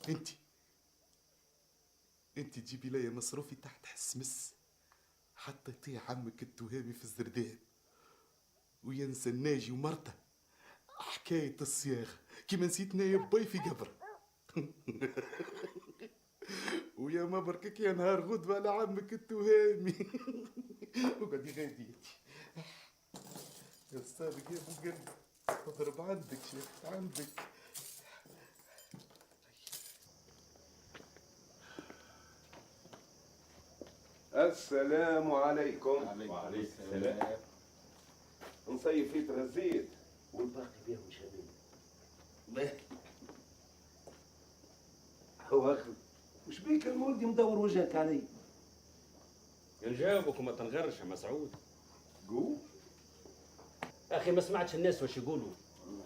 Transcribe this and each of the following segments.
انت انت تجيبي لي مصروفي تحت حس مس، حتى يطيع عمك التهامي في الزرداب وينسى الناجي ومرته. حكاية الصياغة كيما نسيت نايب باي في قبر. ويا ما بركك يا نهار غدوة على عمك التهامي. وقعدي غادي يا صادق يا ابو قلب، اضرب عندك شيخ عندك. السلام عليكم. وعليكم السلام. نصيف في ترزيت والباقي بيهم شباب. هو اخي وش بيك المولدي مدور وجهك علي؟ نجاوبك وما تنغرش يا مسعود. قول. اخي ما سمعتش الناس واش يقولوا؟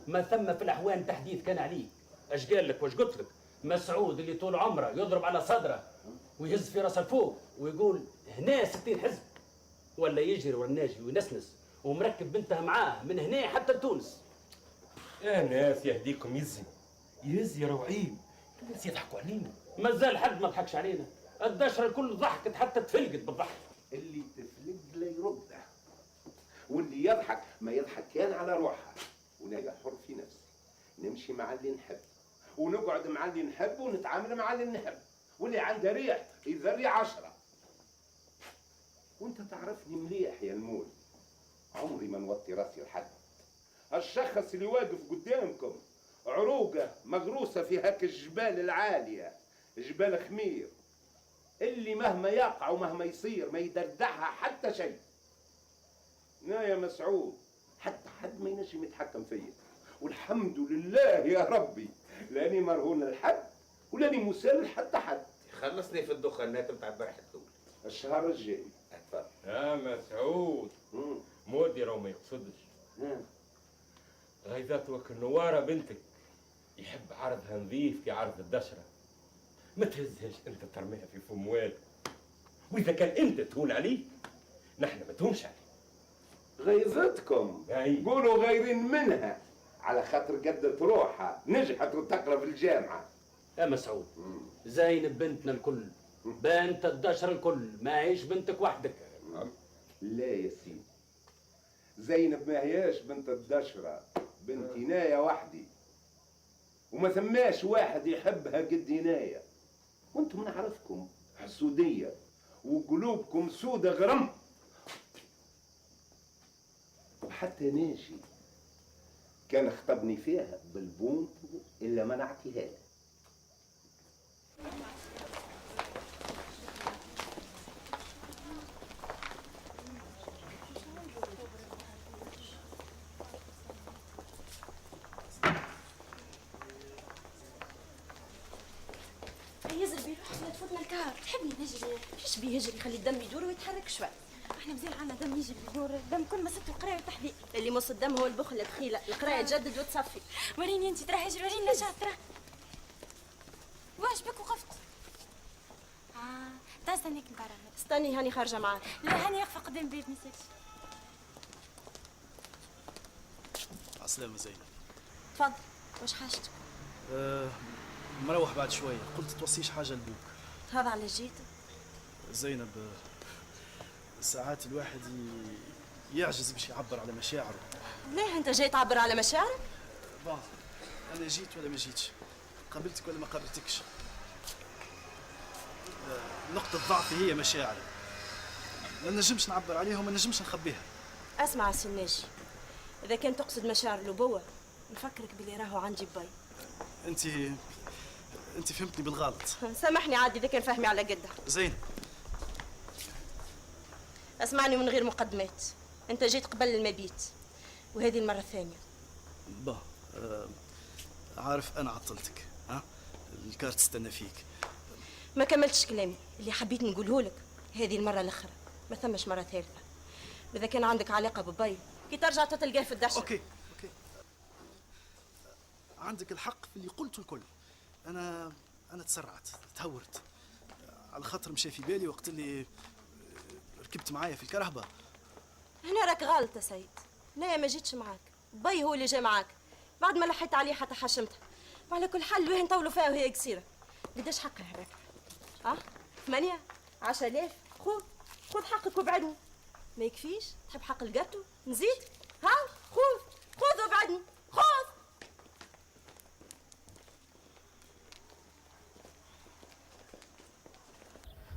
ما ثم في الاحوال تحديث كان عليك. اش قال لك واش قلت لك؟ مسعود اللي طول عمره يضرب على صدره ويهز في راس الفوق ويقول هنا 60 حزب، ولا يجري ورا الناجي وينسنس ومركب بنته معاه من هنا حتى تونس. يا ناس يهديكم يزي روعيب، الناس يضحكوا علينا. مازال حد ما ضحكش علينا، الدشره الكل ضحكت حتى تفلقت بالضحك. اللي تفلق لا يرده، واللي يضحك ما يضحك كان على روحها. وناقع حر في نفسي، نمشي مع اللي نحب ونقعد مع اللي نحب ونتعامل مع اللي نحب، واللي عنده ريح يذري 10. وانت تعرفني مليح يا المول، عمري ما نوطي راسي لحد. الشخص اللي واقف قدامكم عروقه مغروسه في هاك الجبال العاليه، جبال خمير، اللي مهما يقع ومهما يصير ما يدردعها حتى شيء. يا مسعود حتى حد ما ينجم يتحكم فيا، والحمد لله يا ربي لاني مرهون لحد ولاني مسال حتى حد. خلصني في الدخانات بتاع البارح الدول الشهر الجاي. اتفضل. يا مسعود مودي راهو ما يقصدش. غيظات وك النوارة بنتك يحب عرضها نظيف كي عرض الدشرة، ما تهزهاش انت ترميها في فم والد، واذا كان انت تهون عليه نحن ما تهونش عليه. غيظتكم أي. قولوا غيرين منها على خاطر قدت روحها نجحت وتقرا في الجامعه. يا مسعود زينب بنتنا الكل، بنت الدشر الكل، ما هيش بنتك وحدك. لا يا سيدي، زينب ما هياش بنت الدشرة، بنت هنايا وحدي، وما ثماش واحد يحبها قد هنايا. وانتم نعرفكم حسودية وقلوبكم سودة غرم. وحتى ناجي كان خطبني فيها بالبونت إلا منعتيها له. يزربي روح لا تفوتنا الكار. تحبني نجري؟ ايش بيه يجري؟ خلي الدم يدور ويتحرك شوي. احنا مزال عنا دم يجري يدور، الدم كل ما ست القرايه والتحديق. اللي مص الدم هو البخل البخيله، القرايه تجدد وتصفي. وريني انت ترى يجري، وريني شاطره. واش بك وقفت؟ تستنيك نكرر. استني هاني خارجه معاك. لا هاني واقفه قدام البيت نسيتش. عسلامة زينب. تفضل، واش حاجتك؟ مروح بعد شوية، قلت توصيش حاجة لبوك. هذا على جيت؟ زينب ساعات الواحد يعجز باش يعبر على مشاعره. ليه انت جاي تعبر على مشاعرك؟ بون انا جيت ولا ما جيتش، قابلتك ولا ما قابلتكش، نقطة ضعفي هي مشاعري، ما نجمش نعبر عليها وما نجمش نخبيها. اسمع سي الناجي، اذا كان تقصد مشاعر الابوه نفكرك بلي راهو عندي باي. انت فهمتني بالغلط. سامحني عادي اذا كان فهمي على قده. زين اسمعني من غير مقدمات، انت جيت قبل المبيت وهذه المره الثانيه. عارف انا عطلتك، ها الكارت تستنى فيك. ما كملتش كلامي اللي حبيت نقوله لك، هذه المره الاخرى ما ثمش مره ثالثه. واذا كان عندك علاقه بباي كي ترجع تلقاه في الدشة. اوكي عندك الحق في اللي قلته الكل. انا تسرعت تهورت على خاطر مشى في بالي وقت اللي ركبت معايا في الكرهبه. هنا راك غلط يا سيد، لا ما جيتش معاك، باي هو اللي جا معاك بعد ما لحيت عليه حتى حشمته. وعلى كل حال وين نطولوا فيها وهي قصيره. قداش حقي هذاك؟ 8 10,000. خذ حقك وابعدني. ما يكفيش؟ تحب حق الجاتو؟ نزيد؟ خذ وابعدني. خذ.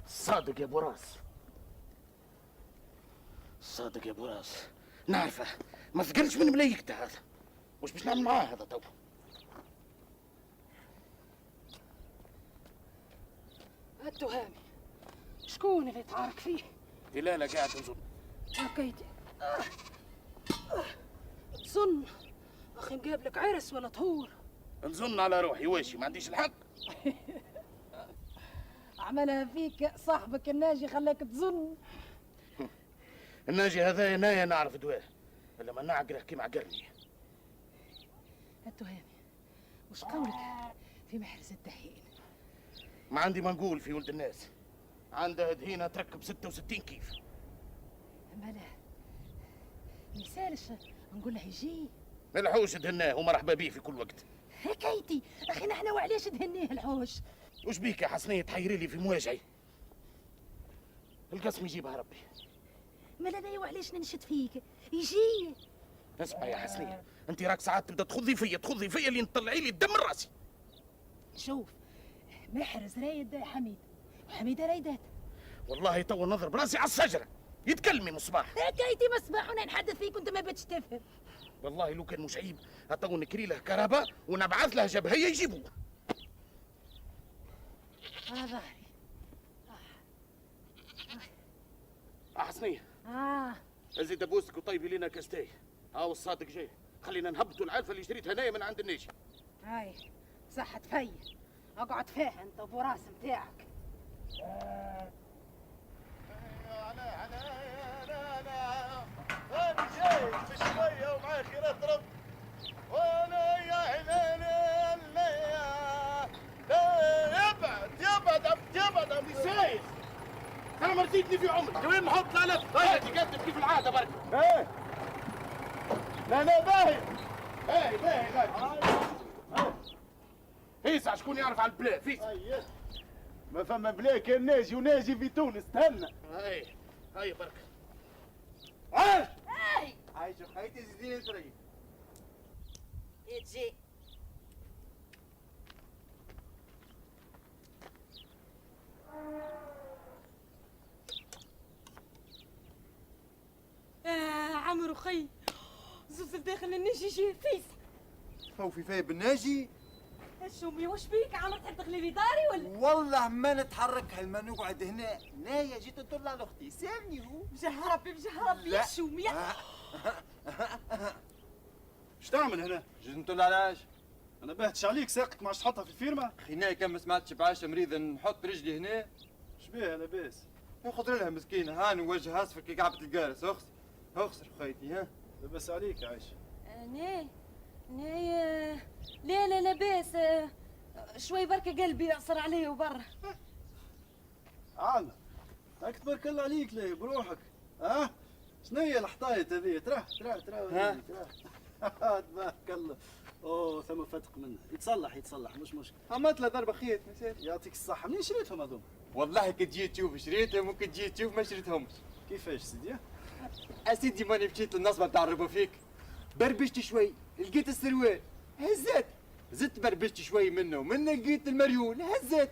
صادق يا ابو راس، صادق يا ابو راس، نعرفه ما ثقلش من ملايكته هذا. وش باش نعمل معاه هذا تو؟ التهامي شكون اللي تعارك فيه؟ دلالة قاعد نظن. هكيتي تظن اخي مقابلك عرس ولا طهور؟ نظن على روحي واشي ما عنديش الحق. عملها فيك صاحبك الناجي خلاك تظن. الناجي هذا نايا نعرف دواه الا ما نعقره كيما عقرني. التهامي وش قولك في محرز الدهين؟ ما عندي ما نقول في ولد الناس. عنده دهينه تركب 66 كيف. اما لا ميسالش نقول له يجي. الحوش دهناه ومرحبا بيه في كل وقت. هكيتي اخي نحن وعلاش دهنيه الحوش؟ وش بيك يا حسنية تحيري لي في مواجعي؟ القسم يجيبها ربي. ما لا وعلاش ننشد فيك؟ يجي. اسمع يا حسنية، انت راك ساعات تبدا تخضي فيا اللي تطلعي لي الدم من راسي. شوف محرز رايد حميد وحميدة رايدات. والله تو نضرب راسي على الشجرة يتكلمي مصباح. هكايتي مصباح وانا نحدث فيك وانت ما بتش تفهم. والله لو كان مش عيب هتو نكري له كهرباء ونبعث له جبهية يجيبوه. على ظهري. حسنية زيد ابوسك وطيبي لنا كاستاي. هاو الصادق جاي، خلينا نهبطوا العلفة اللي شريتها هنايا من عند الناجي. هاي صح تفي اقعد فيها انت ابو راس متاعك. انا جاي في شويه ومعاي خيرات رب. وانا يا عيني لا يبعد عم سايس انا ما رزيتني في عمري. وين نحط الالف؟ هاي تقدم كيف العاده برك. ايه لا باهي باهي هيسع شكون يعرف على البلا فيس. ما فما بلا كان ناجي وناجي في تونس تهنى. هاي برك. عايش خيتي زيدين شويه. تجي عمرو خي زلزل داخل النجي جي فيس. خوفي فيا بالناجي. الشومي وش بيك عمرو تحب تغلي لي داري ولا؟ والله ما نتحرك هالما نقعد هنا. نايا جيت نطل على اختي سامني هو. بجاه ربي يا الشومي. ايش تعمل هنا؟ جيت نطل على اش؟ انا باهتش عليك ساقك ما عادش تحطها في الفيرما. اخي نايا كان ما سمعتش بعشا مريضه نحط رجلي هنا. ايش بيها لاباس؟ ياخذ لها مسكينه هاني وجه اصفر كي قعبة الجارس. اخسر خيتي ها. لاباس عليك يا عايشه. لا لاباس. شوي بركة قلبي يعصر عليه وبرا. عالم هاك تبارك الله عليك ليه بروحك. شنيا الحطايط هذه؟ ترى تبارك الله. اوه ثم فتق منه يتصلح مش مشكل. عملت له ضربه خيط يعطيك الصحه. منين شريتهم هذوما؟ والله كي تجي تشوف شريتهم وكي تجي تشوف ما شريتهمش. كيفاش سيدي؟ اسيدي ماني مشيت للنصبه بتاع الربوفيك بربشت شوي لقيت السروال هزات. زدت بربشت شوي منه لقيت المريول هزات.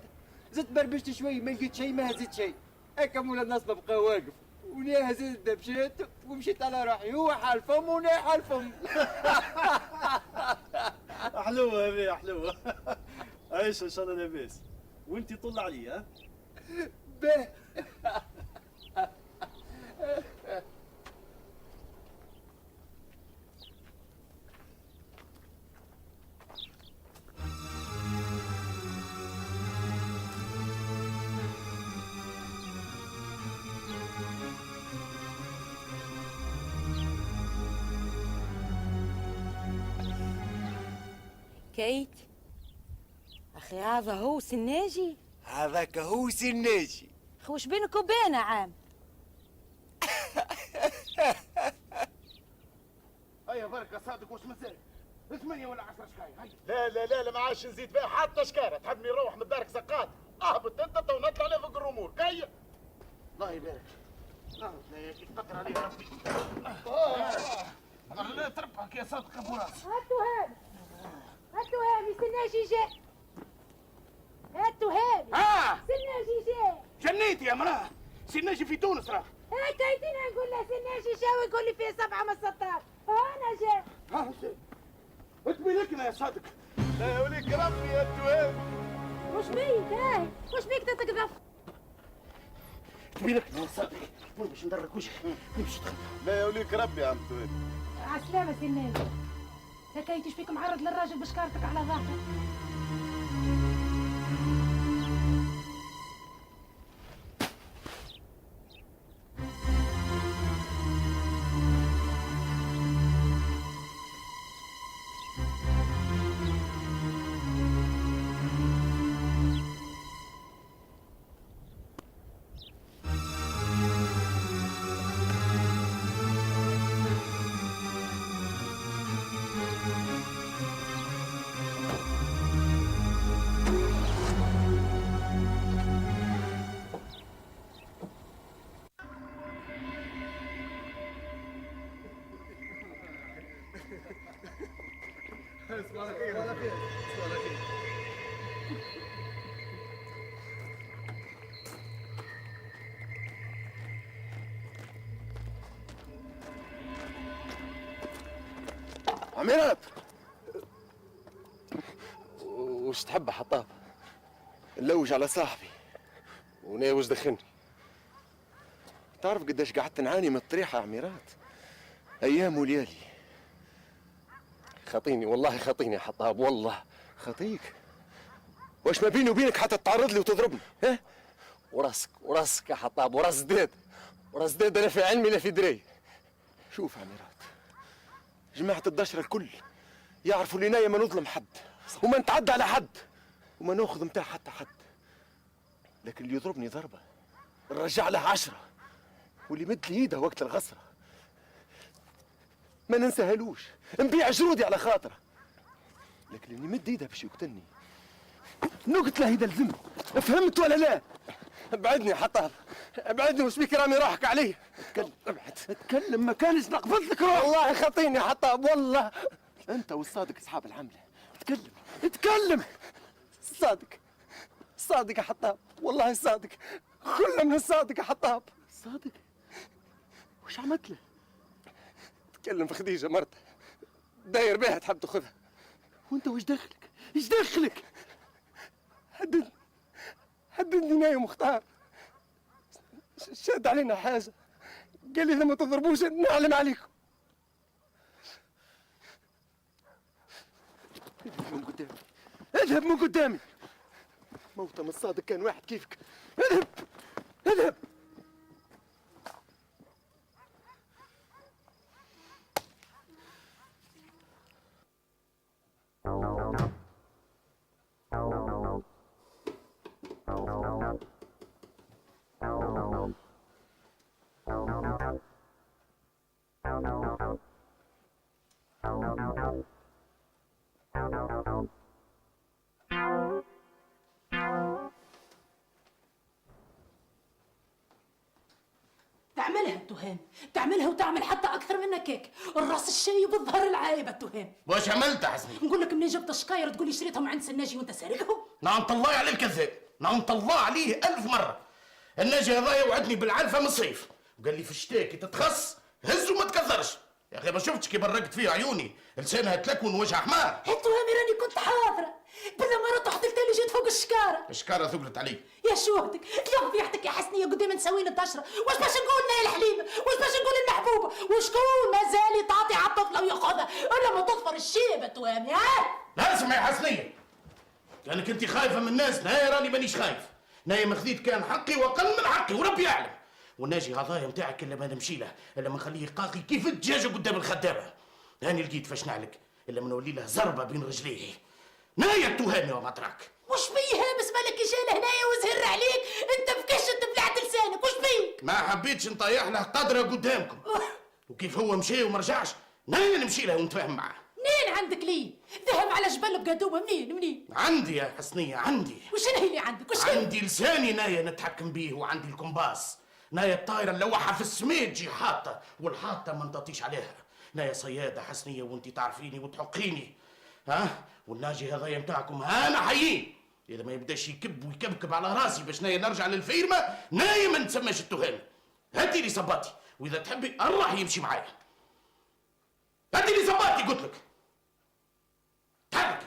زدت بربشت شوي ما لقيت شيء ما هزيت شيء. هكا مولا النصبه بقى واقف ونيا هزيت مشيت ومشيت على روحي. هو حال فم وانا حال فم. حلوه هذه حلوه. عايشه ان شاء الله لاباس. وانت طل علي ها؟ به كيت اخي هذا هو سناجي. هذاك هو سناجي. خوش بينك وبينه عام. هيا بركة صادق وش مساك. 8 ولا 10 شكاية هيا. لا لا لا لا ما عادش نزيد فيها حتى شكاره. تحبني نروح من دارك سقاط؟ اهبط انت تو نطلع عليه فوق الرمور كي. الله يبارك. لا كيف قدر عليه ربي. لا تربحك يا صادق ابو راس. هاتوا هامي سناجي جاء. هاتوا هامي سناجي جاء. جنيتي يا مراه. سناجي في تونس راه. هكايتنا نقول له سناجي جاء ويقول لي فيه 7 مسطات. انا جاء. ها اتبلكنا يا صادق. لا يا وليك ربي يا توام. وش بيك وش بيك تتقذف؟ اتبلكنا يا صادق. باش ندرك وجهك نمشي. لا يا وليك ربي يا عم توام. عالسلامة سناجي. هكايتش فيك معرض للراجل بشكارتك على ظهرك. عميرات وش تحب حطاب؟ نلوج على صاحبي وناوج دخلني. تعرف قداش قعدت نعاني من الطريحة يا عميرات؟ أيام وليالي. خطيني والله خطيني يا حطاب والله خطيك. واش ما بيني وبينك حتى تعرض لي وتضربني؟ ها؟ وراسك يا حطاب وراس ديد أنا في علمي لا في دري. شوف يا عميرات، جماعة الدشرة الكل يعرفوا لنا ما نظلم حد وما نتعدى على حد وما ناخذ متاع حتى حد، لكن اللي يضربني ضربة نرجع له 10، واللي مد لي ايده وقت الغسرة ما ننساهلوش، نبيع جرودي على خاطره، لكن اللي يمد ايده باش يقتلني نقتله ايده الذم. فهمت ولا لا؟ ابعدني يا حطاب، ابعدني وش بيك رامي روحك علي. اتكلم ابعد، اتكلم ما كانش نقبض لك روح. والله خاطيني يا حطاب والله. انت والصادق اصحاب العمله. اتكلم صادق يا حطاب والله صادق، كله من الصادق يا حطاب. صادق وش عملت له؟ تكلم في خديجه مرته داير بيها تحب تاخذها، وانت وش دخلك؟ ايش دخلك؟ هددني نايم مختار، شاد علينا حاجه، قال لي اذا ما تضربوش نعلم عليكم. اذهب من قدامي. موتى من الصادق كان واحد كيفك. اذهب. تعملها التهام، تعملها وتعمل حتى اكثر منك هيك. الراس الشايب والظهر العايب التهام. واش عملت حسني؟ نقول لك منين جبت الشكاير تقول لي شريتهم عند سناجي وانت سارقهم؟ نعم الله عليه الكذاب، نعم الله عليه 1000 مرة. الناجي هذايا وعدني بالعلفة من الصيف وقال لي في الشتاء كي تتخص هز وما تكثرش. يا اخي ما شفتش كي برقت فيه عيوني لسانها تلكون ووجهها حمار. التهامي راني كنت حاضرة، بلا مرة طحت التالي جيت فوق الشكارة. الشكارة ثقلت علي. يا شوهتك يا فضيحتك يا حسنية قدام نسوين الدشرة. واش باش نقول نايل الحليمة؟ واش باش نقول المحبوبة؟ وشكون مازال تعطي على الطفلة وياخذها ولا ما تظفر الشيبة التهامي؟ ها؟ لا اسمع يا حسنية، لانك انت خايفة من الناس، نهاية راني مانيش خايف. نهاية ما خذيت كان حقي واقل من حقي وربي يعلم. والناجي هذايا نتاعك الا ما نمشي له الا ما نخليه قاقي كيف الدجاجة قدام الخدامة. هاني لقيت فاش نعلك الا ما نولي له زربة بين رجليه. نايا التهامي وما تراك. وش بيه هامس مالك جاي هنايا وزهر عليك؟ انت فكشت بلعت لسانك، وش بيه؟ ما حبيتش نطيح له قدره قدامكم. وكيف هو مشي وما رجعش نايا نمشي له ونتفاهم معاه. منين عندك ليه؟ ذهب على جبل بقدومه منين؟ عندي يا حسنية عندي. وشنو هي اللي عندك؟ عندي لساني نايا نتحكم بيه، وعندي الكمباس نايا الطايرة اللوحة في السماء تجي حاطة، والحاطة ما نطيش عليها. نايا صيادة حسنية وانتي تعرفيني وتحقيني. ها؟ والناجي هذايا متاعكم انا حيين. اذا ما يبداش يكب ويكبكب على راسي باش نايا نرجع للفيرمة، نايا ما نتسماش التهامي. هاتي لي صباطي، واذا تحبي الله يمشي معايا. هاتي لي صباطي قلت لك. تحرك.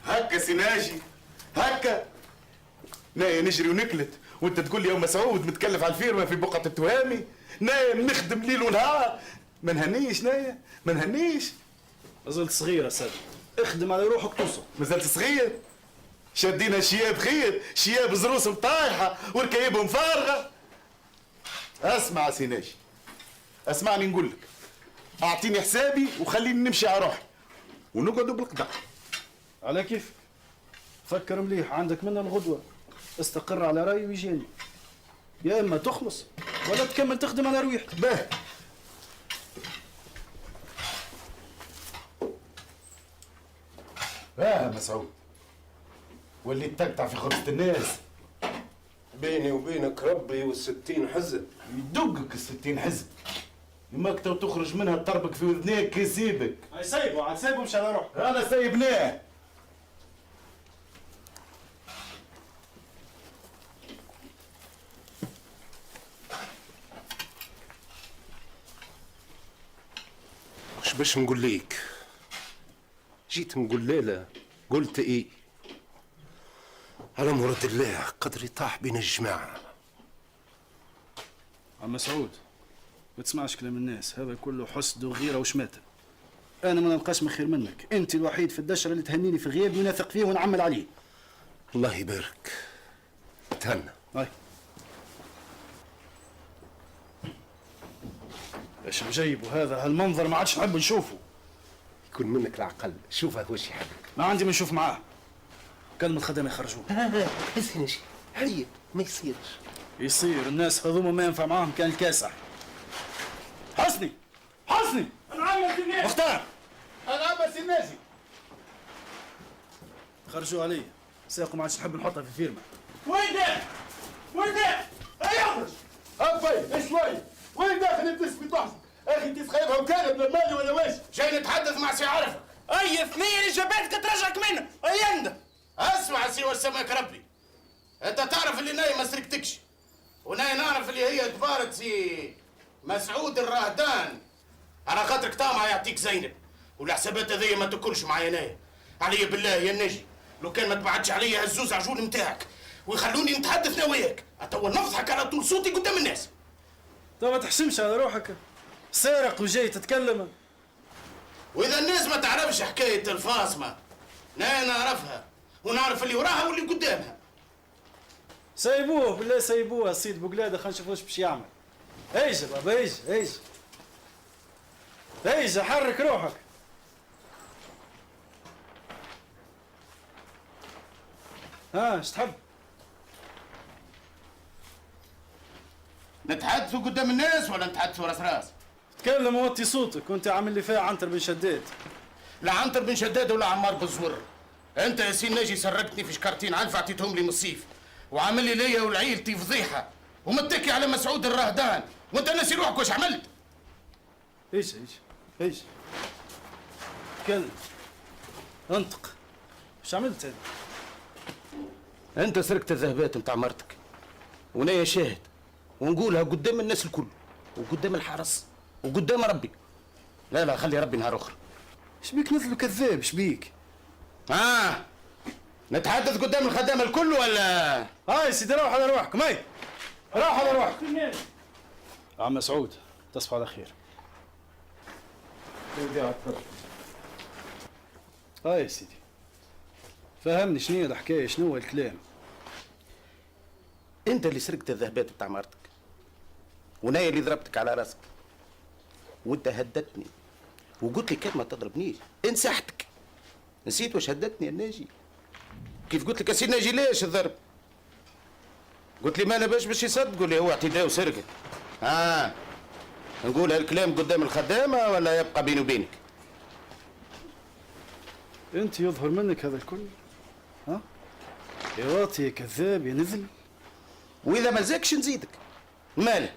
هكا سي ناجي، هكا نايا نجري ونكلت وانت تقول لي يا مسعود متكلف على الفيرما في بقعة التهامي. نايا نخدم ليل ونهار، ما نهنيش نايا، ما نهنيش. مازلت صغير يا سيدي، اخدم على روحك توصل. مازلت صغير؟ شادينا شياب خير، شياب زروسهم طايحة وركايبهم فارغة. اسمع يا سي ناجي، اسمعني نقول لك، اعطيني حسابي وخليني نمشي على روحي ونقعدوا بالقدر. على كيف؟ فكر مليح، عندك منا الغدوة، استقر على رأي ويجيني. يا اما تخلص ولا تكمل تخدم على رواحك. باه باه مسعود، وليت تقطع في خبزة الناس. بيني وبينك ربي وال60 حزب. يدقك ال60 حزب، يماك تو تخرج منها تطربك في وذنيك يسيبك. هاي سايبه، عاد سايبه مش على روحك. انا سايبناه. وش باش نقول ليك؟ جيت نقول ليلة قلت ايه؟ على مراد الله قدري طاح بين الجماعة. عم مسعود، ما تسمعش كلام الناس، هذا كله حسد وغيرة وشماتة. أنا ما نلقاش من خير منك، أنت الوحيد في الدشرة اللي تهنيني في غيابي ونثق فيه ونعمل عليه. الله يبارك. تهنى. هاي. ايش مجيب وهذا هالمنظر ما عادش نحب نشوفه. يكون منك العقل، شوف هذا وش يحبك. ما عندي ما نشوف معاه. كلمة الخدامة يخرجوه. هزيني هيا ما يصيرش. يصير، الناس هذوما ما ينفع معاهم كان الكاسح. حسني حسني مختار، انا عم سي ناجي. خرجوا علي، ساقوا ما عادش نحب نحطها في فيرما. وين ده؟ وين ده؟ اخرج. ابي ايش وين؟ وين داخل بتسبي تحصل؟ اخي انت سخيبها وكالب للمالي ولا واش؟ جاي نتحدث مع سي عرفة. اي ثنية اللي جابتك ترجعك منه، اي انت. اسمع سي وسماك ربي، انت تعرف اللي ناي ما سرقتكش، وناي نعرف اللي هي تبارك سي مسعود الرهدان، على خاطرك طامع يعطيك زينب، والحسابات هذيا ما تاكلش معايا نايا. علي بالله يا نجي، لو كان ما تبعدش عليا هالزوز عجول نتاعك ويخلوني نتحدث انا وياك، اتوا نفضحك على طول صوتي قدام الناس. طب ما تحشمش على روحك، سارق وجاي تتكلم. واذا الناس ما تعرفش حكايه الفاصمه، انا نعرفها ونعرف اللي وراها واللي قدامها. سايبوه بالله سايبوه السيد بوقلاده، خلينا نشوف واش باش يعمل. ايجا بابا ايجا ايجا ايجا، حرك روحك. ها ايش تحب؟ نتحدثوا قدام الناس ولا نتحدثوا راس راس؟ تكلم ووطي صوتك، وانت عامل لي فيها عنتر بن شداد. لا عنتر بن شداد ولا عمار بن زور. انت يا سي ناجي سرقتني في شكارتين عنف عطيتهم لي من الصيف، وعامل لي ليا ولعيلتي فضيحه، ومتكي على مسعود الرهدان، وانت ناسي روحك واش عملت؟ ايش تكلم، انطق، ايش عملت انت؟ انت سرقت الذهبات نتاع مرتك، ونايا شاهد، ونقولها قدام الناس الكل، وقدام الحرس، وقدام ربي. لا خلي ربي نهار اخر. ايش بيك مثل كذاب؟ ايش بيك؟ نتحدث قدام الخدامه الكل ولا؟ هاي سيدي روح على روحك، ماي روح على روحك. عم مسعود تصبح على خير. هاي سيدي فهمني شنو هي الحكايه، شنو هو الكلام؟ انت اللي سرقت الذهبات بتاع مرتك، ونايا اللي ضربتك على راسك، وانت هددتني وقلت لي كان ما تضربنيش، انسحتك. نسيت واش هددتني يا ناجي؟ كيف قلت لك يا سي ناجي ليش الضرب؟ قلت لي ما انا باش يصدقوا لي هو اعتداء وسرقه. نقول هالكلام قدام الخدامه ولا يبقى بيني وبينك؟ انت يظهر منك هذا الكل؟ ها؟ يا واطي يا كذاب يا نذل. واذا ما زاكش نزيدك. ماله؟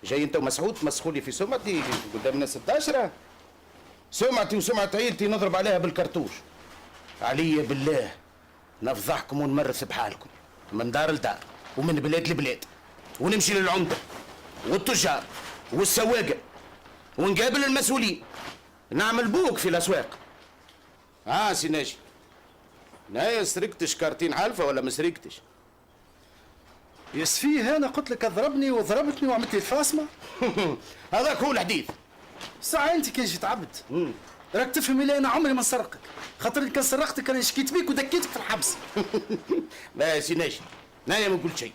جاي انت ومسعود تمسخوا لي في سمعتي قدام الناس الداشره؟ سمعتي وسمعة عيلتي نضرب عليها بالكرتوش. عليا بالله نفضحكم ونمرس بحالكم من دار لدار ومن بلاد لبلاد، ونمشي للعمده والتجار والسواقه ونقابل المسؤولين، نعمل بوك في الاسواق. سي ناجي، نايا سرقتش كارتين حلفه ولا ما سرقتش؟ يسفيه انا قلت لك اضربني وضربتني وعملت لي الفاسمه. هذاك هو الحديث. ساعة انت كان جيت عبد راك تفهم اللي انا عمري ما نسرقك، خاطر كان سرقتك انا شكيت بيك ودكيتك في الحبس. لا يا سي ناجي، نايا ما قلت شيء،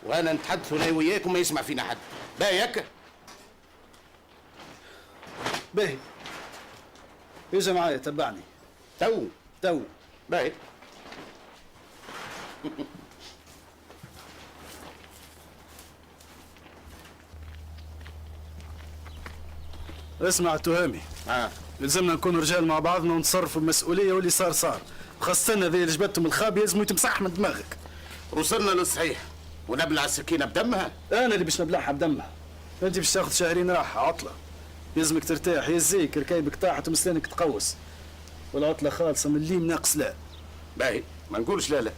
وانا نتحدث هنا وياك وما يسمع فينا حد. باهي هكا؟ باهي، اجا معايا تبعني. تو باهي. اسمع التهامي، لازمنا نكونوا رجال مع بعضنا ونتصرفوا بمسؤوليه، واللي صار صار، خاصة هذا اللي جبدتهم الخاب يلزموا يتمسح من دماغك. وصلنا للصحيح ونبلع السكينه بدمها؟ انا اللي باش نبلعها بدمها. انت باش تاخذ شهرين راحه عطله، يلزمك ترتاح، يزيك ركايبك طاحت ومسلانك تقوس، والعطله خالصه من الليم ناقص لا. باهي ما نقولش لا،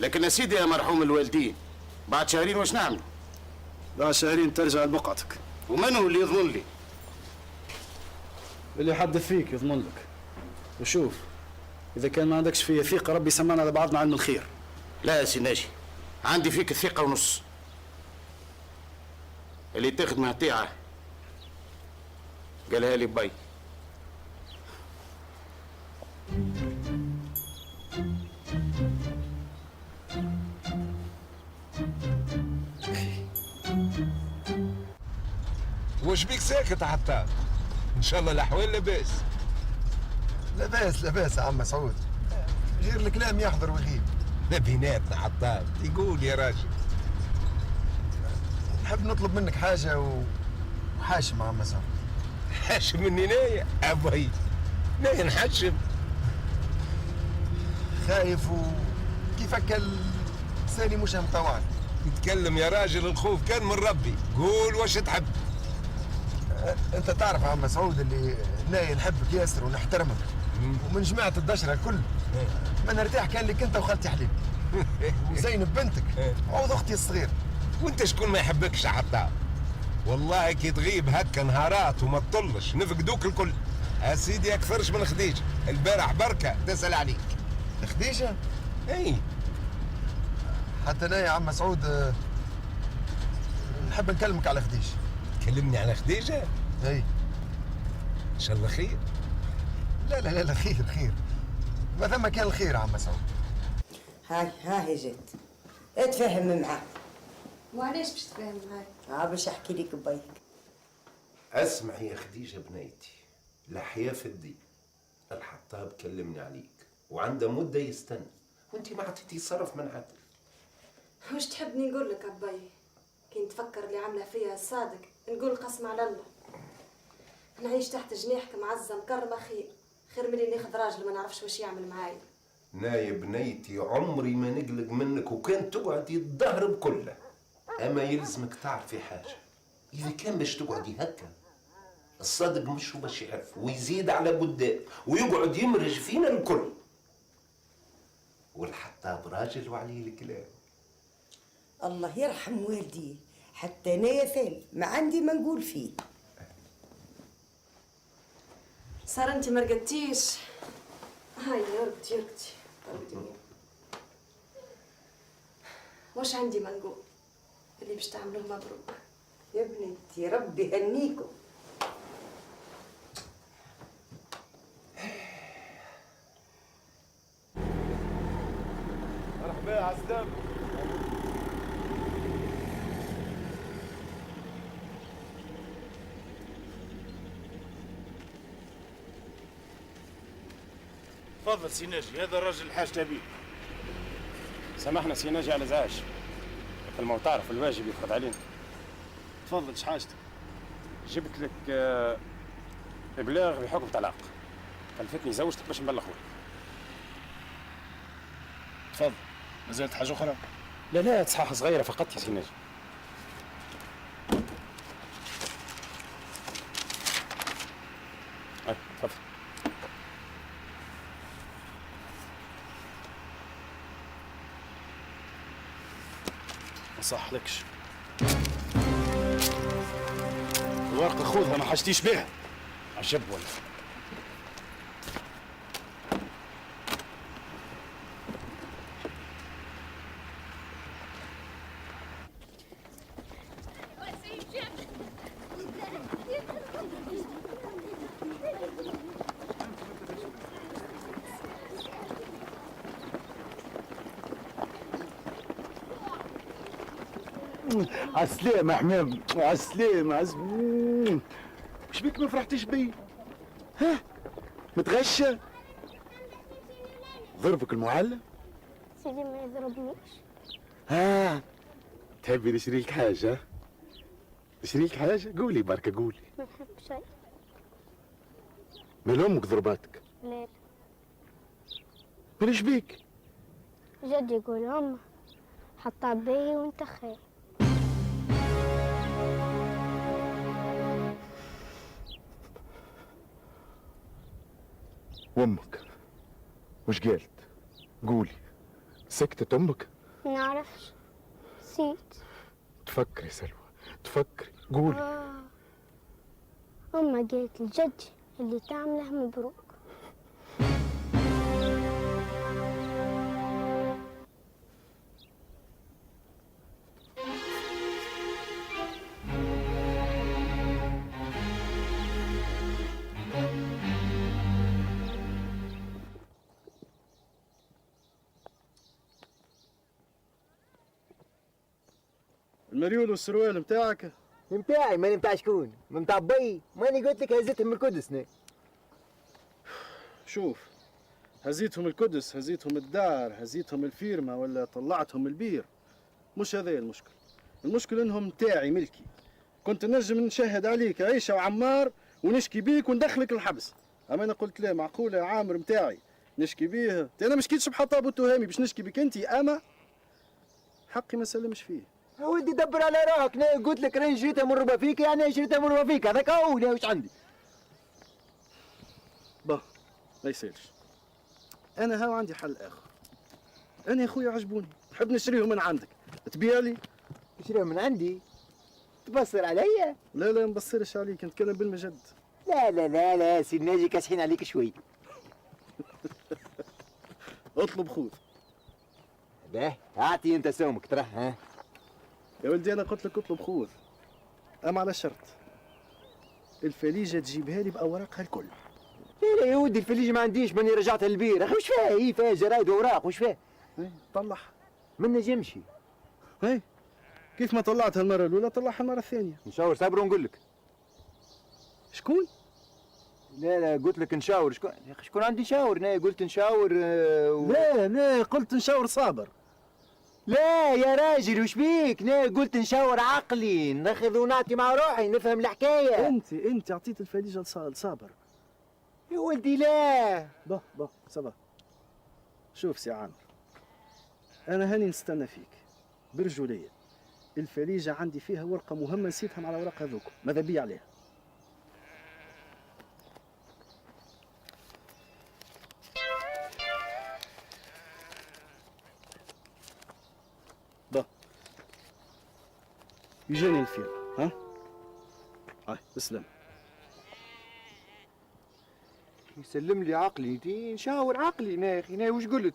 لكن يا سيدي يا مرحوم الوالدين، بعد شهرين واش نعمل؟ بعد شهرين ترجع لبقعتك. ومن هو اللي يضمن لي؟ اللي يحدث فيك يضمن لك. وشوف اذا كان ما عندكش فيا ثقه ربي يسمعنا على بعضنا علم الخير. لا يا سي ناجي، عندي فيك الثقه ونص. اللي تاخد مهتيعه قالها لي باي. واش بيك ساكت حتى؟ ان شاء الله الاحوال لاباس. لاباس يا عم مسعود، غير الكلام يحضر ويغيب. لا بيناتنا حطاب، يقول يا راجل. نحب نطلب منك حاجه وحاشم عم مسعود. حاشم مني نايا؟ ابي نايا نحشم. خايف وكيفك لساني مش مطوعك. يتكلم يا راجل، الخوف كان من ربي، قول واش تحب. انت تعرف عم مسعود اللي نايا نحبك ياسر ونحترمك، ومن جماعه الدشره الكل ما نرتاح كان لك انت وخالتي حليم وزينب بنتك وعوض اختي الصغير. وانت شكون ما يحبكش حتى؟ والله كي تغيب هكا نهارات وما تطلش نفقدوك الكل. يا سيدي اكثرش من خديجه، البارح بركه تسال عليك. خديجه؟ اي حتى انا يا عم مسعود نحب نكلمك على خديجه. كلمني على خديجه؟ اي ان شاء الله خير. لا خير ما ثم كان الخير عم مسعود. هاي جيت اتفاهم معاه. وعلاش باش تفاهم معايا؟ باش احكي لك بايك. اسمع يا خديجه بنيتي، الحياه في الدين. الحطاب كلمني عليك وعنده مده يستنى، وانت ما عطيتي صرف من عدل. واش تحبني نقول لك أبي؟ كي تفكر اللي عامله فيها الصادق نقول قسم على الله. نعيش تحت جناحك معزه مكرمه خير من اللي ناخذ راجل ما نعرفش واش يعمل معايا. يا بنيتي عمري ما نقلق منك، وكان تقعدي الظهر بكله. اما يلزمك تعرفي حاجه، اذا كان باش تقعدي هكا الصادق مش هو باش يعرف ويزيد على قدام ويقعد يمرج فينا الكل. والحطاب راجل وعليه الكلام. الله يرحم والدي، حتى انا يا ثاني ما عندي ما نقول فيه. صار انت ما رقدتيش؟ هاي يرقدي واش عندي ما نقول؟ اللي باش تعملوه مبروك يا بنتي، ربي يهنيكم. مرحبا يا عسلام. تفضل سي ناجي، هذا الراجل الحاج بيه. سامحنا سي ناجي على الازعاج، مثل ما تعرف الواجب يفرض علينا. تفضل، اش حاجتك؟ جبت لك ابلاغ بحكم طلاق، كلفتني زوجتك باش نبلغ خوك. تفضل. ما زالت حاجه اخرى؟ لا تصحاح صغيره فقط يا سي ناجي. تفضل. ما صحلكش الورقه خذها، ما حاجتيش بيها. عجب ولا عالسلامة حمام، عالسلامة وش بيك ما فرحتش بي؟ ها؟ متغشى؟ ضربك المعلم؟ سيدي ما يضربنيش. تحبي نشري لك حاجة؟ نشري لك حاجة؟ قولي بركة قولي. ما نحب شيء. مال أمك ضرباتك؟ لا. ماليش بيك؟ جدي يقول أمه حطها بي وانت خير. وامك وش قالت؟ قولي. سكتت امك؟ ما نعرفش، نسيت. تفكري يا سلوى، تفكري، قولي. أمه قالت لجدي اللي تعمله مبروك. المريول والسروال متاعك؟ متاعي. ماني متاع شكون؟ متاع بي. ماني قلت لك هزتهم من القدس. شوف، هزيتهم القدس، هزيتهم الدار، هزيتهم الفيرما، ولا طلعتهم البير، مش هذا المشكل. المشكل انهم متاعي ملكي. كنت نجم نشهد عليك عيشه وعمار ونشكي بيك وندخلك الحبس، اما انا قلت لا، معقوله يا عامر متاعي نشكي بيه؟ انا ما شكيتش بحطاب التهامي باش نشكي بك انت، اما حقي ما سلمش فيه. ودي دبر على روحك. انا قلت لك راني شريتها من ربا فيك، يعني شريتها من ربا فيك، هذاك هو. لا واش عندي؟ با ما يصيرش. انا هاو عندي حل اخر. انا يا خويا عجبوني، نحب نشريهم من عندك، تبيع لي؟ تشريهم من عندي؟ تبصر عليا؟ لا ما نبصرش عليك، نتكلم بالمجد. لا سي ناجي كاسحين عليك شوي. اطلب خذ. باه اعطي انت سومك ترى. ها يا ولدي انا قلت لك اطلب خذ، اما على شرط الفليجه تجيبها لي باوراقها الكل. لا يا ودي الفليجه ما عنديش، ماني رجعتها البير. اخي وش فيها؟ هي فيها جرايد واوراق، وش فيها؟ طلعها. ما نجمش. هي كيف ما طلعتها المره الاولى طلعها المره الثانيه. نشاور صبر ونقول لك. شكون؟ لا قلت لك نشاور. شكون يا اخي؟ شكون عندي نشاور؟ انا قلت نشاور لا قلت نشاور صابر. لا يا راجل وش بيك؟ انا قلت نشاور عقلي، ناخذ ونعطي مع روحي، نفهم الحكايه. انت عطيت الفليجه لصابر يا ولدي. لا با صبا. شوف سي عامر، انا هاني نستنى فيك برجوليه. الفليجه عندي فيها ورقه مهمه نسيتها مع الاوراق هذوك، ماذا بي عليها؟ با يجاني الفيلم. ها هاي بسلام. يسلم لي عقلي. دي نشاور عقلي. انا يا اخي انا وش قلت؟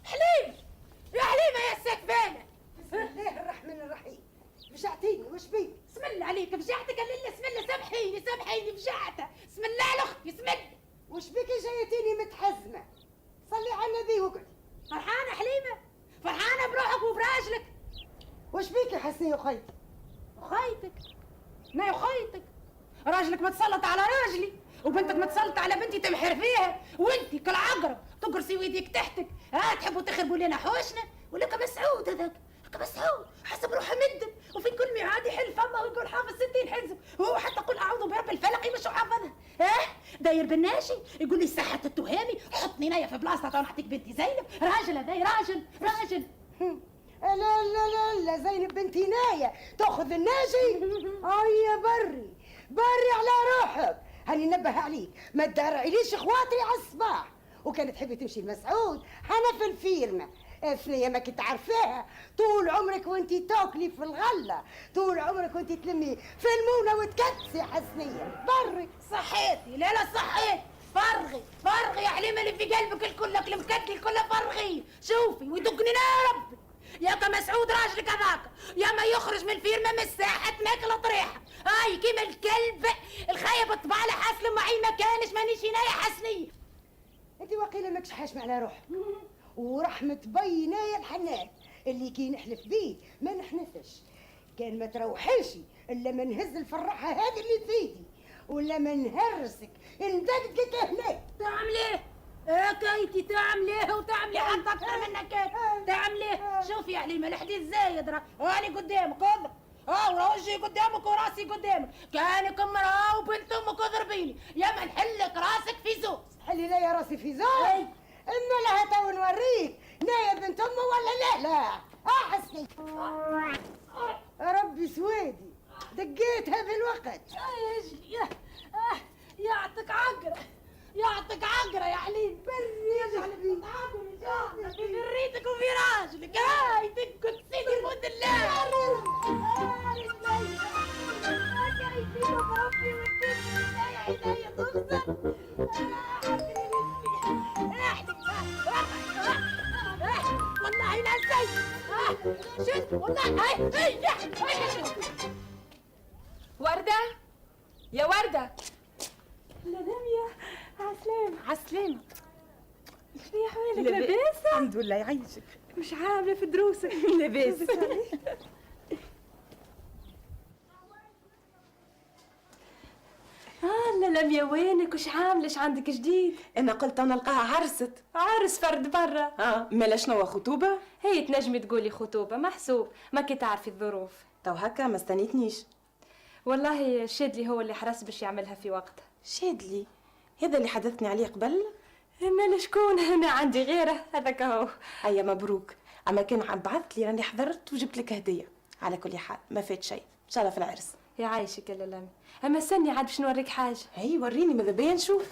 حليم يا حليمه يا سكفانه. بسم الله الرحمن الرحيم. فجعتيني وش بيك؟ اسم الله عليك، فجعتك الا اسم الله. سامحيني فجعتها. اسم الله على اختي، اسم الله. وش بيك جايتيني متحزمه؟ صلي على النبي وقعدي. فرحانه حليمه؟ فرحانه بروحك وبراجلك؟ وش بيك يا حسنية وخيتك؟ وخيتك؟ نا وخيتك راجلك متسلط على راجلي، وبنتك متسلطة على بنتي تمحر فيها، وانتي كالعقرب تقرصي ويديك تحتك. تحبوا تخربوا لنا حوشنا؟ ولا كمسعود هذاك؟ كمسعود حسب روحه مدن، وفي كل ميعاد يحل فمه ويقول حافظ 60 حزب، وهو حتى قل داير بالناشي يقول لي صحة التهامي حطني نايا في بلاصة نعطيك بنتي زينب. راجل هذايا راجل. لا لا لا لا زينب بنتي نايا تاخذ الناجي. يا بري على روحك، هاني نبه عليك ما تدرعيليش اخواتي على الصباح. وكانت تحبي تمشي لمسعود حنا في الفيرما ثنية ما كنت عارفاها طول عمرك وانتي تاكلي في الغلة، طول عمرك وانتي تلمي في المونة وتكتسي حسنية. بري صحيتي. لا صحيت. فرغي يا حليمة اللي في قلبك الكلك المكتل كله فرغي. شوفي ويدقني يا ربي يا كمسعود راجلك هذاك يا ما يخرج من الفيرما من الساحة ماكلة طريحة. هاي كيما الكلب الخايب طبع له حاسل معي ما كانش مانيش نايا حسنية. انتي وقيلة ماكش حاشمة على روحك ورحمة بي نايا الحنان اللي كي نحلف بيه ما نحنفش. كان ما تروحيش الا ما نهز الفرحة هذه اللي تفيدي ولا ما نهرسك ندقدقك هناك. تعمليه كايتي تعمليه وتعملي حتى اكثر منك. تعمليه. شوفي يا حليمه الحديث زايد راني قدامك وجهي قدامك وراسي قدامك. كانك امراه وبنت امك اضربيني يا ما نحلك راسك في زوز. حلي لا يا راسي في زوز. اما لها تو نوريك نايا بنت امه ولا لا. حسني ربي سويدي دقيتها بالوقت. يعطيك عقرة يا حليم. بري يجعل بيك في ريتك وفي راجلك. هاي دق تسيدي مود الله. والله لا زي شد والله. وردة يا وردة. لا لميا عسلامة. شنو احوالك؟ لاباس؟ لاباس الحمد لله يعيشك. مش عاملة في دروسك؟ لاباس. لا لميا وينك؟ وش عاملة؟ ايش عندك جديد؟ انا قلت انا نلقاها عرست. عرس فرد برا. مالا شنو خطوبة؟ هي تنجمي تقولي خطوبة محسوب، ما كي تعرفي الظروف. تو هكا ما استنيتنيش. والله شادلي هو اللي حرص باش يعملها في وقتها. شادلي هذا اللي حدثني عليه قبل؟ مالا شكون؟ انا عندي غيره هذاك هو. هيا مبروك. اما كان بعثت لي راني حضرت وجبت لك هدية. على كل حال ما فات شيء ان شاء الله في العرس. يعيشك يا لامي. اما استني عاد باش نوريك حاجة. هي وريني ماذا بيا نشوف.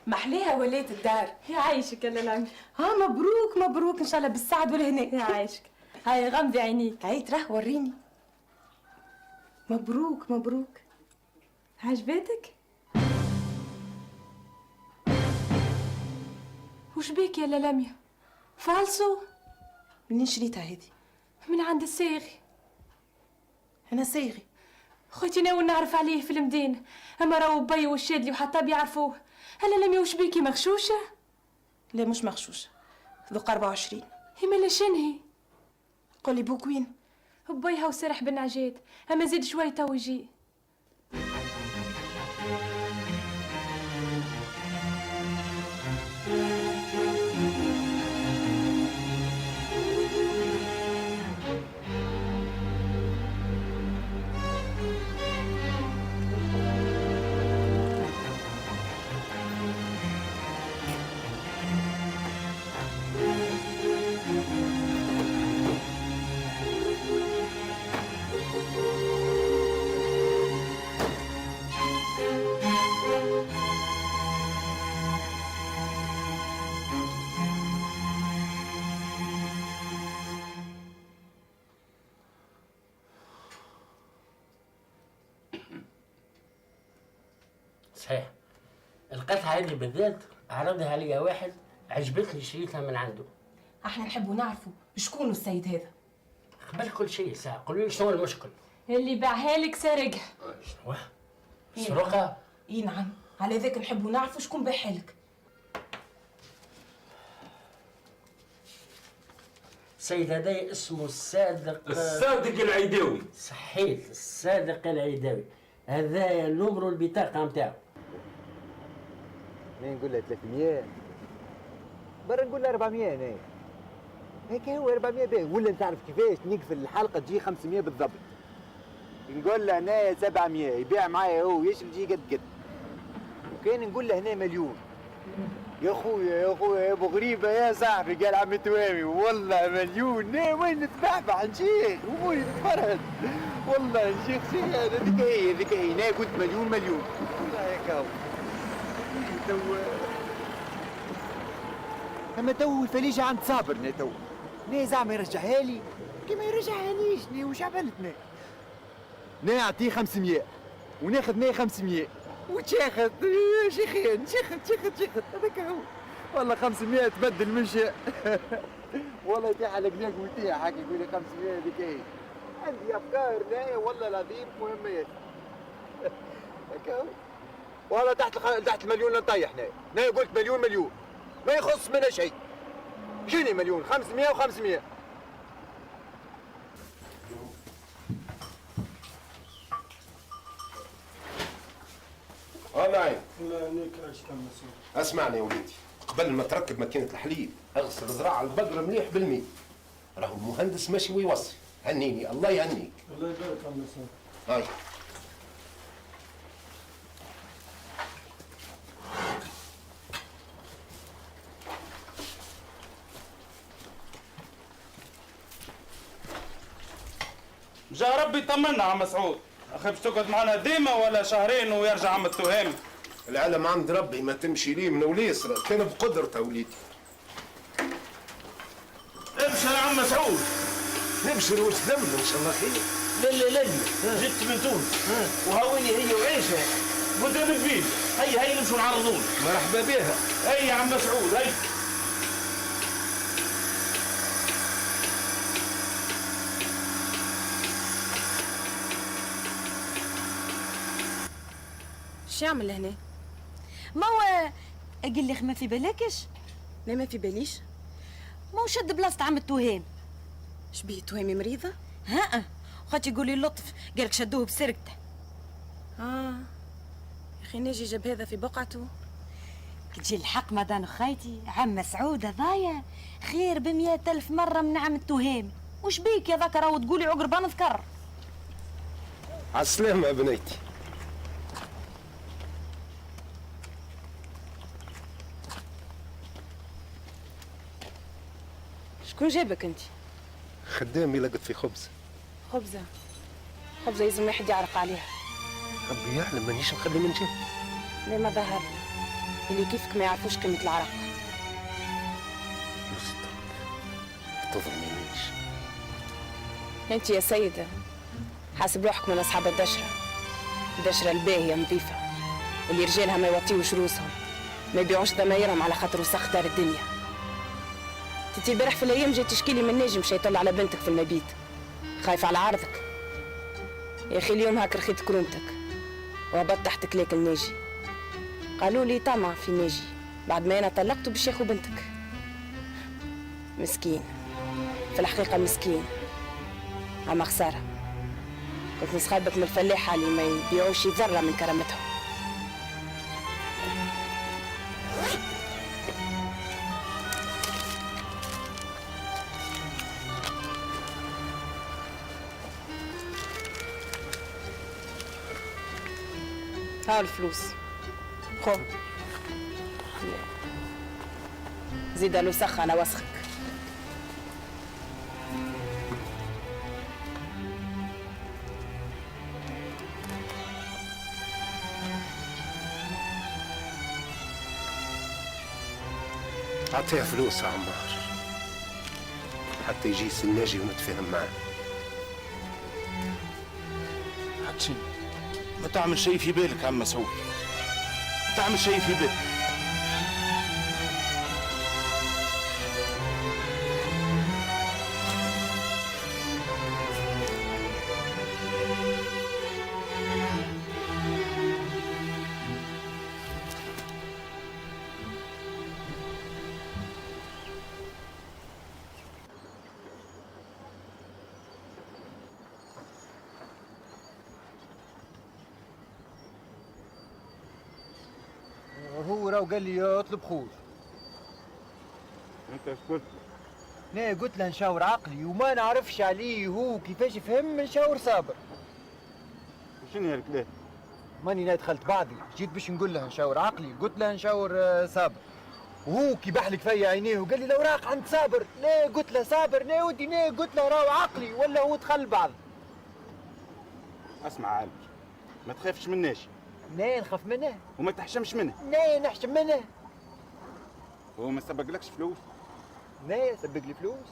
محليها وليت الدار. يعيشك يا لامي. مبروك ان شاء الله بالسعد والهنا. يعيشك. هاي غمضي عينيك. هاي تراه وريني. مبروك. عجبتك؟ وش بيك يا لاميا؟ فالصو؟ منين شريتها هذه؟ من عند الصاغي. انا صاغي؟ خوتي ناوي نعرف عليه في المدينة، اما راهو بي والشادلي وحتى بيعرفوه. هلا لميا وش بيكي مغشوشة؟ لا مش مغشوشة، ذوق 24. هي مالا شنهي؟ قولي بوك وين؟ بيها وسرح بن عجيد، اما زيد شوي تو يجي. صحيح القطعة هذه بالذات عرضها عليا واحد عجبتني شريتها من عنده. احنا نحبوا نعرفوا شكون السيد هذا. قبل كل شيء ساعة قولوا لي شنو المشكل؟ اللي باعها لك سرقها. شنو؟ سرقة؟ اي نعم، على ذاك نحبوا نعرفوا شكون باعها لك. السيد هذا اسمه الصادق العيداوي. صحيت، الصادق العيداوي. هذا نمرو البطاقة نتاعو. مين نقول لها 300 برا نقول لها 400 انا. هيك هو 400 باهي، ولا تعرف كيفاش نقفل الحلقه تجي 500 بالضبط. نقول له هنايا 700 يبيع معايا هو يشري يجي قد قد. وكان نقول له هنا مليون. يا خويا يا ابو غريبه يا صاحبي، قال عم توامي والله مليون. وين نتبعبع نشيخ وين نتفرهد والله نشيخ هذيك هي انا قلت مليون والله هيك هو. اما تو الفليجه عند صابرنا تو نا زعما يرجعها لي كيما يرجعهاليش. نا وش عملتنا؟ نا نعطيه 500 وناخذ 500 وتشاخد شيخين شيخت هذاك هو. والله 500 تبدل مشي والله يطيح على قناق ويطيح هاك يقول لي 500 هذيك هي. عندي افكار نايا والله العظيم مهمات هاك هو. والله تحت المليون نطيح نايا قلت مليون ما يخص منها شيء. شنو مليون 500 و500. نعم. لا نكرهش كم مسؤول. اسمعني يا وليدي، قبل ما تركب ماكينة الحليب اغسل ذراع البقرة مليح بالمي. راهو المهندس ماشي ويوصي. هنيني الله يهنيك. الله يبارك كم مسؤول. هاي جا ربي يطمنا عم مسعود. اخي باش تقعد معنا ديما ولا شهرين ويرجع عم التهامي؟ العلم عند ربي ما تمشي ليمن واليسرى، كان بقدرته وليدي. ابشر يا عم مسعود. نبشر وش ذنب ان شاء الله خير. لا جبت من تونس وهوني هي وعيشها قدام البيت. هي نمشوا نعرضون. مرحبا بها. هي يا عم مسعود هي. شو يعمل هنا؟ ما هو قال لي ما في بالكش؟ لا ما في باليش. ما هو شد بلاصة عم التهام. شبيه تهامي مريضة؟ ها خاطر يقول لي لطف قالك شدوه بسرقته. يا اخي ناجي جاب هذا في بقعته. تجي الحق مدان خايتي عم مسعود هذايا خير ب100,000 مرة من عم التهام. وش بيك يا ذاك راهو تقولي عقربان نذكر. عالسلامة يا بنيتي. شكون جابك انت؟ خدامي لقت في خبز. خبزة لازم واحد يعرق عليها. ربي يعلم مانيش نخلي من جهة. ليه ما ظهر اللي كيفك ما يعرفوش كلمة العرق. يسترك تظلمينيش. انت يا سيدة حاسب روحك من اصحاب الدشرة الباهية نظيفة اللي رجالها ما يوطيوش روسهم ما يبيعوش ضمايرهم على خاطر وسخ دار الدنيا. تتي البارح في الايام جاي تشكي لي من ناجم مشى يطلع على بنتك في المبيت خايف على عرضك. يا اخي اليوم هاك رخيت كرومتك وهبط تحت كلاك الناجي. قالوا لي طمع في ناجي بعد ما انا طلقته باش ياخذ بنتك. مسكين في الحقيقه مسكين. اما خساره كنت نسخبك من الفلاحه اللي ما يبيعوش ذره من كرامتهم. ها الفلوس خو زيد الوسخ على وسخك. أعطيها فلوس يا عمار حتى يجي الناجي ونتفاهم معاه. حتشي ما تعمل شيء في بالك عم مسعود. تعمل شيء في بالك. هو راهو قال لي اطلب خوش. انت شكون؟ انا قلت له نشاور عقلي وما نعرفش عليه هو كيفاش يفهم نشاور صابر. شنو هالكلام؟ ماني انا دخلت بعضي، جيت باش نقول له نشاور عقلي، قلت له نشاور صابر. وهو كي بحلق فيا عينيه وقال لي الاوراق عند صابر. لا قلت له صابر، لا ودي لا قلت له راهو عقلي ولا هو دخل بعض. اسمع عالم، ما تخافش مناش. لا نخاف منه وما تحشمش منه. لا نحشم منه. هو ما سبقلكش فلوس؟ لا سبق لي فلوس.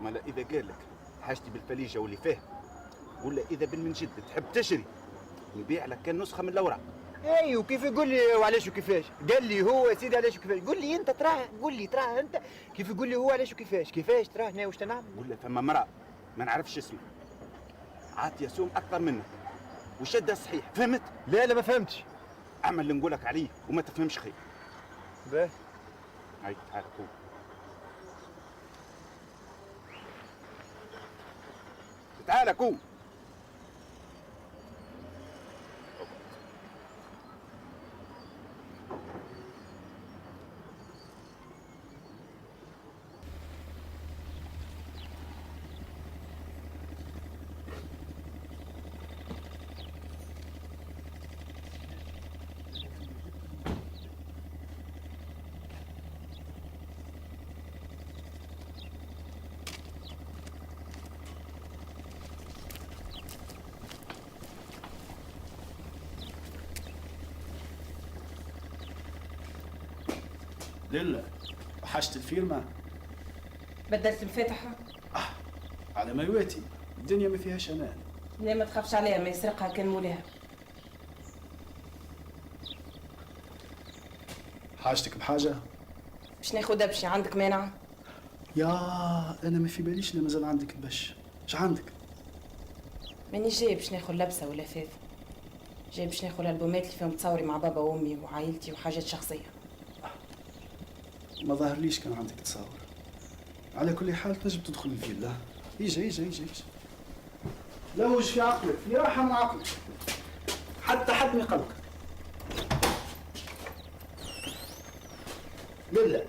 مالا اذا قال لك حاجتي بالفليجه واللي فيه، ولا اذا بالمنجد تحب تشري نبيع لك كان نسخه من الاوراق. اي وكيف يقول لي وعلاش وكيفاش؟ قال لي هو يا سيدي علاش وكيفاش؟ قول لي انت تراه، قول لي تراه انت كيف يقول لي هو علاش وكيفاش؟ كيفاش تراه انا واش تنعمل؟ ولا فما مرأة ما نعرفش اسمها عاطيه سوم اكثر منك وشدها صحيح، فهمت؟ لا ما فهمتش. اعمل اللي نقولك عليه وما تفهمش خير. باهي هاي تعال قوم. تعال قوم. لله وحشت الفيرما. بدلت المفاتحة؟ على ما يواتي الدنيا ما فيهاش امان. لا ما تخافش عليها، ما يسرقها كان مولاها. حاجتك بحاجة؟ باش ناخذ دبشي، عندك مانع؟ يا انا ما في باليش لا مازال عندك البش. اش عندك؟ ماني جاي باش ناخذ لبسة ولا فاذ، جاي باش ناخذ الالبومات اللي فيهم تصوري مع بابا وامي وعائلتي وحاجات شخصية. ما ظهرليش كان عندك تصور. على كل حال تنجم تدخل الفيلا. يجي لوج في عقلك، في راحة من عقلك، حتى حد ما يقلقك. لله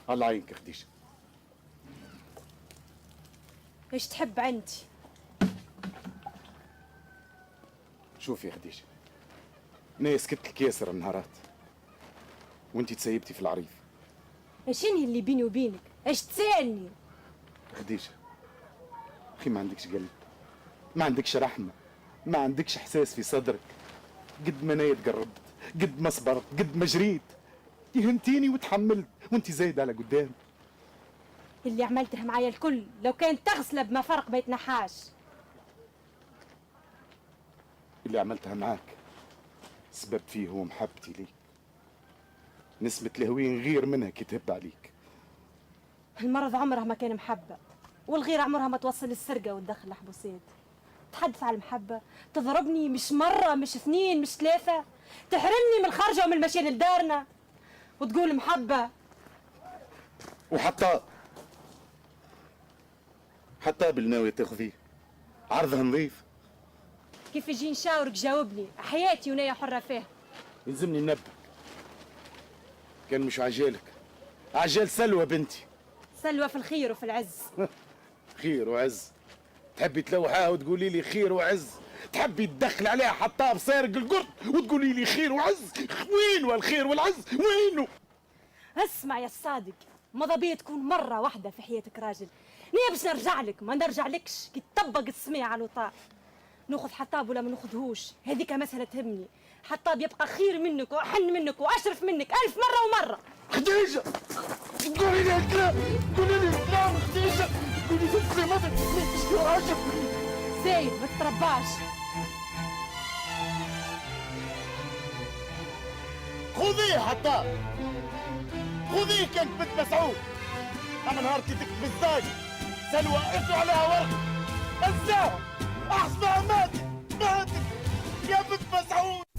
الله يعينك يا خديجه. ايش تحب عندي؟ شوفي يا خديجه، انا سكت لك ياسر النهارات وانتي تسيبتي في العريف. ايشني اللي بيني وبينك؟ ايش تسالني؟ خديجه اخي، ما عندكش قلب، ما عندكش رحمه، ما عندكش احساس في صدرك. قد ما انا تقربت، قد ما صبرت، قد ما جريت، تهنتيني وتحملت وانت زايد على قدام. اللي عملته معايا الكل لو كانت تغسله بما فرق ما يتنحاش. اللي عملتها معاك سبب فيه هو محبتي ليك، نسبة الهوين غير منها كي تهب عليك. المرض عمرها ما كان محبة، والغير عمرها ما توصل للسرقة وتدخل الحبوسات. تحدث على المحبة، تضربني مش مرة مش اثنين مش ثلاثة، تحرمني من الخرجة ومن المشي لدارنا وتقول محبة. وحتى بالناوية تاخذيه عرضها نظيف. كيف يجي نشاورك جاوبني، حياتي ونية حرة فيها. يلزمني ننبهك، كان مش عجالك، عجال سلوى بنتي. سلوى في الخير وفي العز. خير وعز؟ تحبي تلوحاها وتقولي لي خير وعز؟ تحبي تدخل عليها حطها بسارق القرد وتقولي لي خير وعز؟ وين الخير والعز وينه؟ اسمع يا الصادق، ماذا بيا تكون مرة واحدة في حياتك راجل. نيا باش نرجع لك، ما نرجع لكش كي تطبق السميع على الوطاء. ناخذ حطاب ولا ما ناخذهوش، هذيك مسألة تهمني. حطاب يبقى خير منك وأحن منك وأشرف منك 1000 مرة ومرة. خديجة قولي لي الكلام، قولي لي الكلام خديجة، قولي لي الكلام ما تتكلمش يا راجل. زايد ما تترباش. خذيه حطاب، خذيه كانت بنت مسعود. اما نهار كي تكتب الزايد سلوى اكتب عليها ورق هزاها احسبها ماتت يا بنت مسعود.